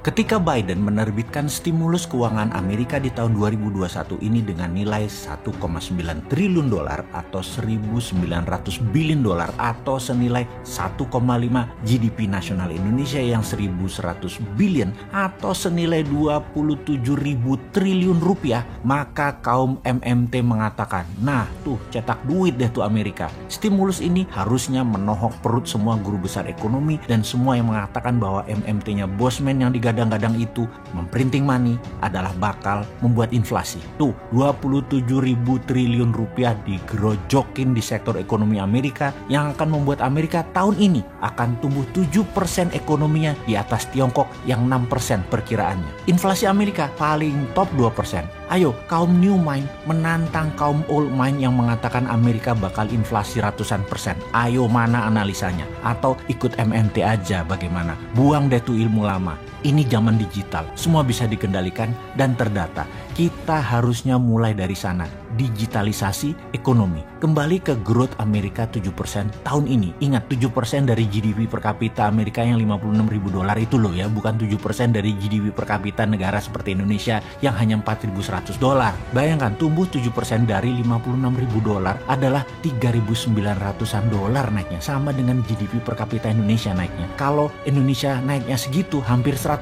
Ketika Biden menerbitkan stimulus keuangan Amerika di tahun 2021 ini dengan nilai 1,9 triliun dolar atau 1.900 billion dolar atau senilai 1,5 GDP nasional Indonesia yang 1.100 billion atau senilai 27.000 triliun rupiah, maka kaum MMT mengatakan, nah tuh cetak duit deh tuh Amerika. Stimulus ini harusnya menohok perut semua guru besar ekonomi dan semua yang mengatakan bahwa MMT-nya bosman yang digadang-gadang itu memprinting money adalah bakal membuat inflasi. Tuh 27.000 triliun rupiah digerojokin di sektor ekonomi Amerika yang akan membuat Amerika tahun ini akan tumbuh 7% ekonominya di atas Tiongkok yang 6% perkiraannya. Inflasi Amerika paling top 2%. Ayo kaum new mind menantang kaum old mind yang mengatakan Amerika bakal inflasi ratusan persen. Ayo mana analisanya? Atau ikut MMT aja bagaimana? Buang deh tuh ilmu lama. Ini zaman digital, semua bisa dikendalikan dan terdata. Kita harusnya mulai dari sana, digitalisasi ekonomi. Kembali ke growth Amerika 7% tahun ini. Ingat 7% dari GDP per kapita Amerika yang 56.000 dolar itu loh ya, bukan 7% dari GDP per kapita negara seperti Indonesia yang hanya 4.100 dolar. Bayangkan tumbuh 7% dari 56.000 dolar adalah 3.900-an dolar naiknya, sama dengan GDP per kapita Indonesia naiknya. Kalau Indonesia naiknya segitu, hampir 100%,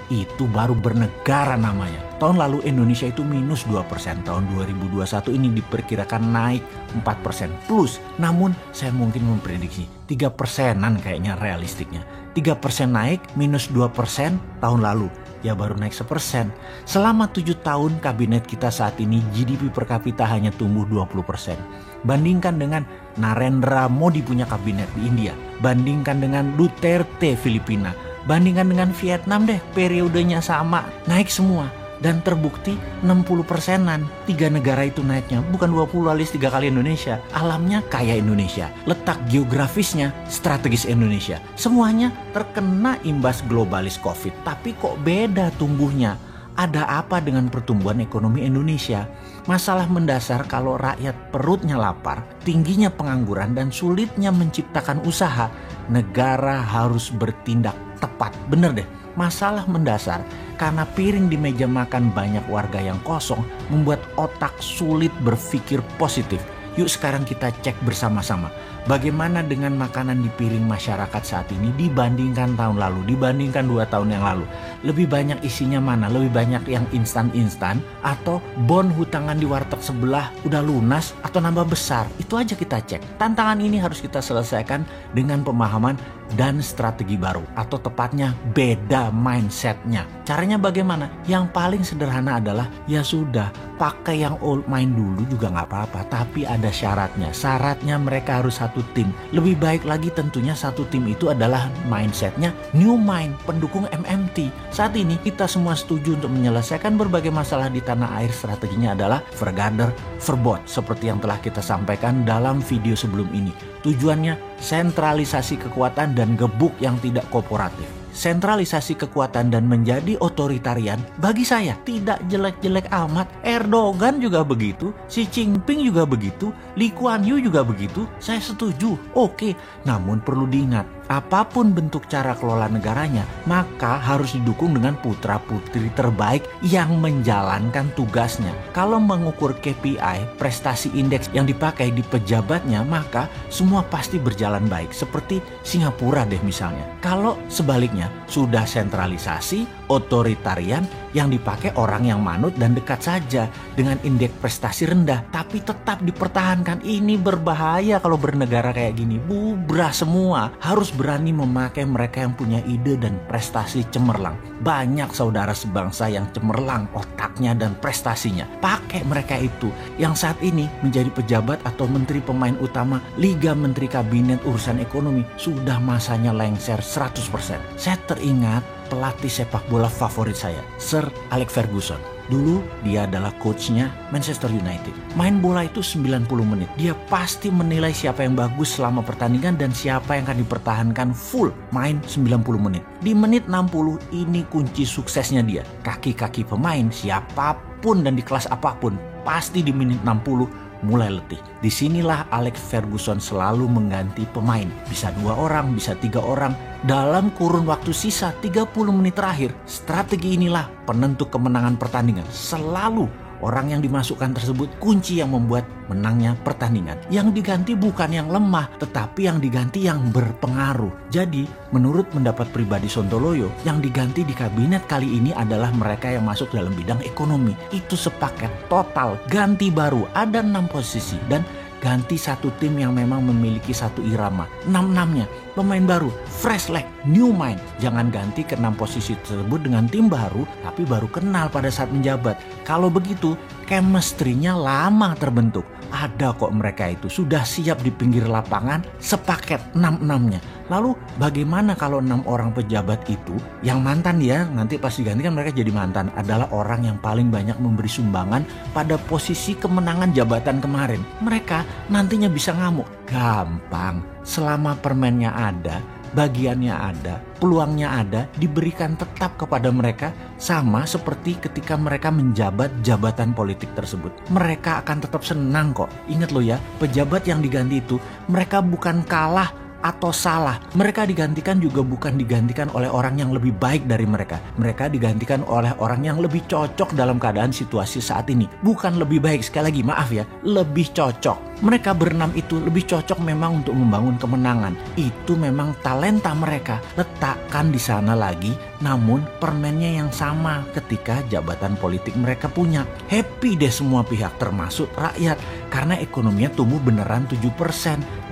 itu baru bernegara namanya. Tahun lalu Indonesia itu minus 2%, tahun 2021 ini diperkirakan naik 4% plus. Namun saya mungkin memprediksi 3%-an kayaknya realistiknya. 3% naik minus 2% tahun lalu, ya baru naik 1%. Selama 7 tahun kabinet kita saat ini GDP per kapita hanya tumbuh 20%. Bandingkan dengan Narendra Modi punya kabinet di India. Bandingkan dengan Duterte Filipina. Bandingkan dengan Vietnam deh, periodenya sama, naik semua. Dan terbukti 60%-an 3 negara itu naiknya, bukan 20 alias 3 kali Indonesia. Alamnya kaya Indonesia, letak geografisnya strategis Indonesia. Semuanya terkena imbas globalis COVID, tapi kok beda tumbuhnya? Ada apa dengan pertumbuhan ekonomi Indonesia? Masalah mendasar kalau rakyat perutnya lapar, tingginya pengangguran dan sulitnya menciptakan usaha, negara harus bertindak tepat. Bener deh, masalah mendasar karena piring di meja makan banyak warga yang kosong membuat otak sulit berpikir positif. Yuk sekarang kita cek bersama-sama. Bagaimana dengan makanan di piring masyarakat saat ini dibandingkan tahun lalu, dibandingkan 2 tahun yang lalu. Lebih banyak isinya mana? Lebih banyak yang instan-instan atau bon hutangan di warteg sebelah udah lunas atau nambah besar? Itu aja kita cek. Tantangan ini harus kita selesaikan dengan pemahaman dan strategi baru, atau tepatnya beda mindsetnya. Caranya bagaimana? Yang paling sederhana adalah ya sudah, pakai yang old mind dulu juga nggak apa-apa, tapi ada syaratnya. Syaratnya mereka harus satu tim. Lebih baik lagi tentunya satu tim itu adalah mindsetnya new mind, pendukung MMT. Saat ini kita semua setuju untuk menyelesaikan berbagai masalah di tanah air. Strateginya adalah Vergader Verbod, seperti yang telah kita sampaikan dalam video sebelum ini. Tujuannya sentralisasi kekuatan dan gebuk yang tidak kooperatif. Sentralisasi kekuatan dan menjadi otoritarian bagi saya tidak jelek-jelek amat. Erdogan juga begitu, Xi Jinping juga begitu, Lee Kuan Yew juga begitu. Saya setuju, oke. Namun perlu diingat, apapun bentuk cara kelola negaranya, maka harus didukung dengan putra-putri terbaik yang menjalankan tugasnya. Kalau mengukur KPI, prestasi indeks yang dipakai di pejabatnya, maka semua pasti berjalan baik. Seperti Singapura deh misalnya. Kalau sebaliknya, sudah sentralisasi, otoritarian, yang dipakai orang yang manut dan dekat saja dengan indeks prestasi rendah, tapi tetap dipertahankan. Ini berbahaya kalau bernegara kayak gini. Bubrah semua. Harus berani memakai mereka yang punya ide dan prestasi cemerlang. Banyak saudara sebangsa yang cemerlang otaknya dan prestasinya. Pakai mereka itu yang saat ini menjadi pejabat atau menteri pemain utama Liga Menteri Kabinet Urusan Ekonomi. Sudah masanya lengser 100%. Saya teringat pelatih sepak bola favorit saya, Sir Alex Ferguson. Dulu dia adalah coachnya Manchester United. Main bola itu 90 menit. Dia pasti menilai siapa yang bagus selama pertandingan dan siapa yang akan dipertahankan full main 90 menit. Di menit 60 ini kunci suksesnya dia. Kaki-kaki pemain siapapun dan di kelas apapun pasti di menit 60 mulai letih. Disinilah Alex Ferguson selalu mengganti pemain. Bisa 2 orang, bisa 3 orang. Dalam kurun waktu sisa 30 menit terakhir, strategi inilah penentu kemenangan pertandingan. Selalu orang yang dimasukkan tersebut kunci yang membuat menangnya pertandingan. Yang diganti bukan yang lemah, tetapi yang diganti yang berpengaruh. Jadi, menurut pendapat pribadi Sontoloyo, yang diganti di kabinet kali ini adalah mereka yang masuk dalam bidang ekonomi. Itu sepaket total, ganti baru, ada 6 posisi dan ganti satu tim yang memang memiliki satu irama. 6-6-nya pemain baru, fresh leg, new mind. Jangan ganti ke 6 posisi tersebut dengan tim baru, tapi baru kenal pada saat menjabat. Kalau begitu, chemistry-nya lama terbentuk. Ada kok mereka itu, sudah siap di pinggir lapangan, sepaket 6-6-nya. Lalu bagaimana kalau 6 orang pejabat itu, yang mantan ya, nanti pas digantikan mereka jadi mantan, adalah orang yang paling banyak memberi sumbangan pada posisi kemenangan jabatan kemarin. Mereka nantinya bisa ngamuk. Gampang, selama permennya ada, bagiannya ada, peluangnya ada, diberikan tetap kepada mereka, sama seperti ketika mereka menjabat jabatan politik tersebut. Mereka akan tetap senang kok. Ingat loh ya, pejabat yang diganti itu, mereka bukan kalah atau salah. Mereka digantikan juga bukan digantikan oleh orang yang lebih baik dari mereka. Mereka digantikan oleh orang yang lebih cocok dalam keadaan situasi saat ini. Bukan lebih baik, sekali lagi maaf ya, lebih cocok. Mereka berenam itu lebih cocok memang untuk membangun kemenangan. Itu memang talenta mereka. Letakkan di sana lagi, namun permennya yang sama ketika jabatan politik mereka punya. Happy deh semua pihak termasuk rakyat. Karena ekonominya tumbuh beneran 7%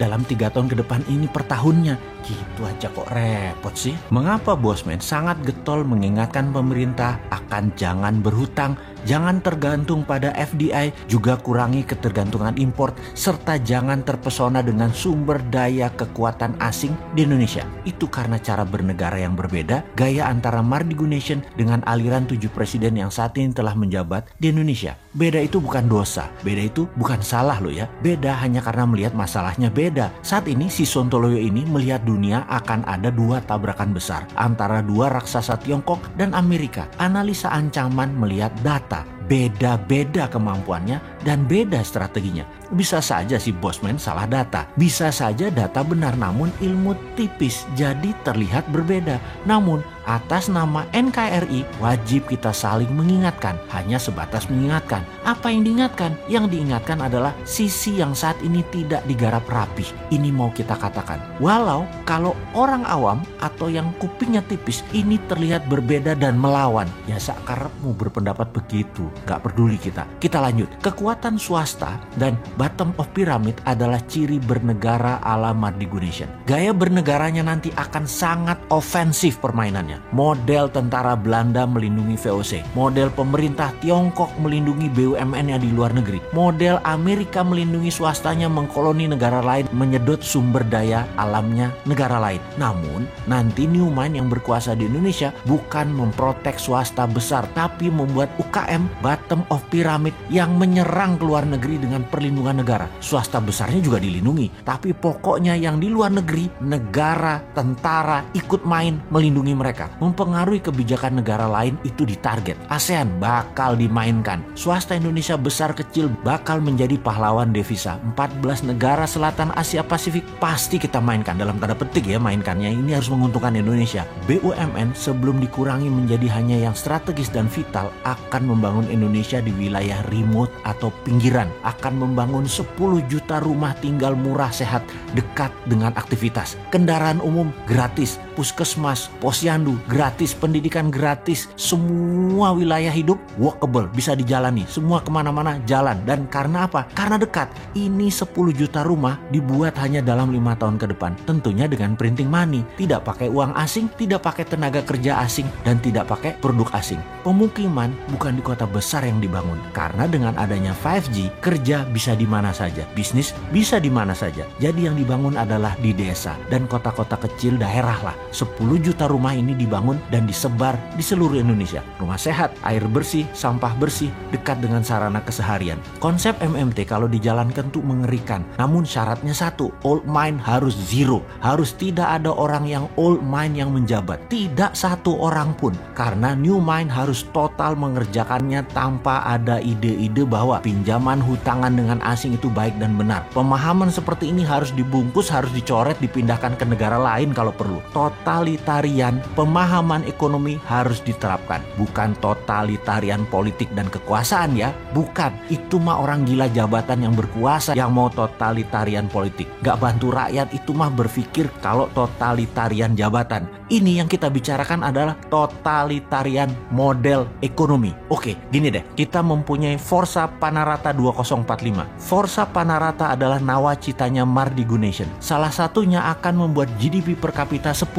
dalam 3 tahun ke depan ini per tahunnya. Gitu aja kok repot sih. Mengapa Bosman sangat getol mengingatkan pemerintah akan jangan berhutang, jangan tergantung pada FDI, juga kurangi ketergantungan impor, serta jangan terpesona dengan sumber daya kekuatan asing di Indonesia. Itu karena cara bernegara yang berbeda, gaya antara Mardigu Nation dengan aliran 7 presiden yang saat ini telah menjabat di Indonesia. Beda itu bukan dosa, beda itu bukan salah loh ya. Beda hanya karena melihat masalahnya beda. Saat ini si Sontoloyo ini melihat dunia akan ada 2 tabrakan besar antara 2 raksasa Tiongkok dan Amerika. Analisa ancaman melihat data. Beda-beda kemampuannya dan beda strateginya. Bisa saja si Bosman salah data. Bisa saja data benar namun ilmu tipis jadi terlihat berbeda. Namun atas nama NKRI wajib kita saling mengingatkan. Hanya sebatas mengingatkan. Apa yang diingatkan? Yang diingatkan adalah sisi yang saat ini tidak digarap rapi. Ini mau kita katakan. Walau kalau orang awam atau yang kupingnya tipis ini terlihat berbeda dan melawan. Ya sakarepmu berpendapat begitu. Gak peduli kita. Kita lanjut. Kekuatan swasta dan bottom of pyramid adalah ciri bernegara ala Mardigu Nation. Gaya bernegaranya nanti akan sangat ofensif permainannya. Model tentara Belanda melindungi VOC. Model pemerintah Tiongkok melindungi BUMN-nya di luar negeri. Model Amerika melindungi swastanya mengkoloni negara lain, menyedot sumber daya alamnya negara lain. Namun, nanti New Mind yang berkuasa di Indonesia bukan memprotek swasta besar, tapi membuat UKM bottom of pyramid yang menyerang ke luar negeri dengan perlindungan negara. Swasta besarnya juga dilindungi, tapi pokoknya yang di luar negeri, negara, tentara ikut main melindungi mereka. Mempengaruhi kebijakan negara lain itu ditarget. ASEAN bakal dimainkan. Swasta Indonesia besar kecil bakal menjadi pahlawan devisa. 14 negara Selatan Asia Pasifik pasti kita mainkan. Dalam tanda petik ya mainkannya, ini harus menguntungkan Indonesia. BUMN sebelum dikurangi menjadi hanya yang strategis dan vital akan membangun Indonesia di wilayah remote atau pinggiran, akan membangun 10 juta rumah tinggal murah sehat dekat dengan aktivitas. Kendaraan umum gratis, puskesmas, posyandu gratis, pendidikan gratis, semua wilayah hidup walkable, bisa dijalani, semua kemana-mana jalan. Dan karena apa? Karena dekat. Ini 10 juta rumah dibuat hanya dalam 5 tahun ke depan, tentunya dengan printing money, tidak pakai uang asing, tidak pakai tenaga kerja asing, dan tidak pakai produk asing. Pemukiman bukan di kota besar yang dibangun, karena dengan adanya 5G, kerja bisa di mana saja, bisnis bisa di mana saja. Jadi yang dibangun adalah di desa dan kota-kota kecil daerah lah. 10 juta rumah ini dibangun dan disebar di seluruh Indonesia. Rumah sehat, air bersih, sampah bersih, dekat dengan sarana keseharian. Konsep MMT kalau dijalankan tuh mengerikan. Namun syaratnya satu, old mind harus zero. Harus tidak ada orang yang old mind yang menjabat. Tidak satu orang pun. Karena new mind harus total mengerjakannya tanpa ada ide-ide bahwa pinjaman hutangan dengan asing itu baik dan benar. Pemahaman seperti ini harus dibungkus, harus dicoret, dipindahkan ke negara lain kalau perlu. Totalitarian pemahaman ekonomi harus diterapkan. Bukan totalitarian politik dan kekuasaan ya. Bukan. Itu mah orang gila jabatan yang berkuasa yang mau totalitarian politik. Gak bantu rakyat itu mah berpikir kalau totalitarian jabatan. Ini yang kita bicarakan adalah totalitarian model ekonomi. Oke, gini deh. Kita mempunyai Forza Panarata 2045. Forza Panarata adalah nawacitanya Mardi Gunation. Salah satunya akan membuat GDP per kapita 10.000,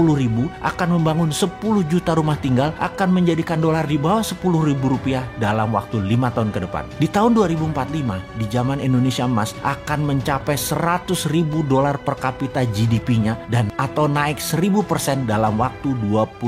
akan membangun 10 juta rumah tinggal, akan menjadikan dolar di bawah 10.000 rupiah dalam waktu 5 tahun ke depan. Di tahun 2045, di zaman Indonesia emas, akan mencapai 100.000 dolar per kapita GDP-nya dan atau naik 1000% dalam waktu 25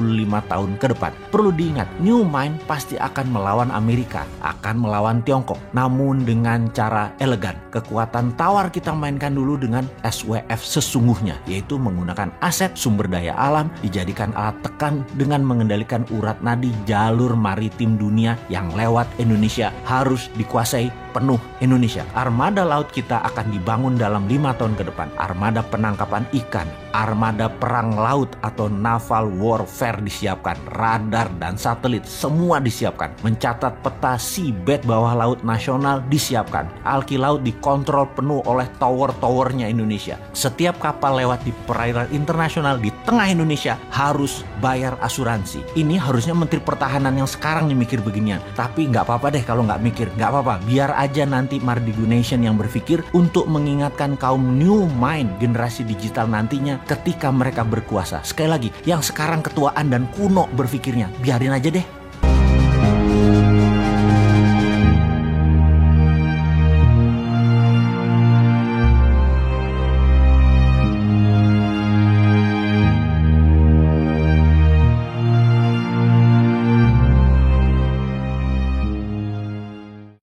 tahun ke depan. Perlu diingat, New Mind pasti akan melawan Amerika, akan melawan Tiongkok, namun dengan cara elegan. Kekuatan tawar kita mainkan dulu dengan SWF sesungguhnya, yaitu menggunakan aset sumber daya alam dijadikan alat tekan dengan mengendalikan urat nadi jalur maritim dunia yang lewat Indonesia harus dikuasai penuh Indonesia. Armada laut kita akan dibangun dalam 5 tahun ke depan. Armada penangkapan ikan, armada perang laut atau naval warfare disiapkan, radar dan satelit semua disiapkan. Mencatat peta seabed bawah laut nasional disiapkan. Alki laut dikontrol penuh oleh tower-towernya Indonesia. Setiap kapal lewat di perairan internasional di tengah Indonesia harus bayar asuransi. Ini harusnya Menteri Pertahanan yang sekarang nih mikir beginian. Tapi nggak apa-apa deh kalau nggak mikir, nggak apa-apa. Biar aja nanti Mardi Gunation yang berpikir untuk mengingatkan kaum new mind generasi digital nantinya ketika mereka berkuasa. Sekali lagi, yang sekarang ketuaan dan kuno berpikirnya, biarin aja deh.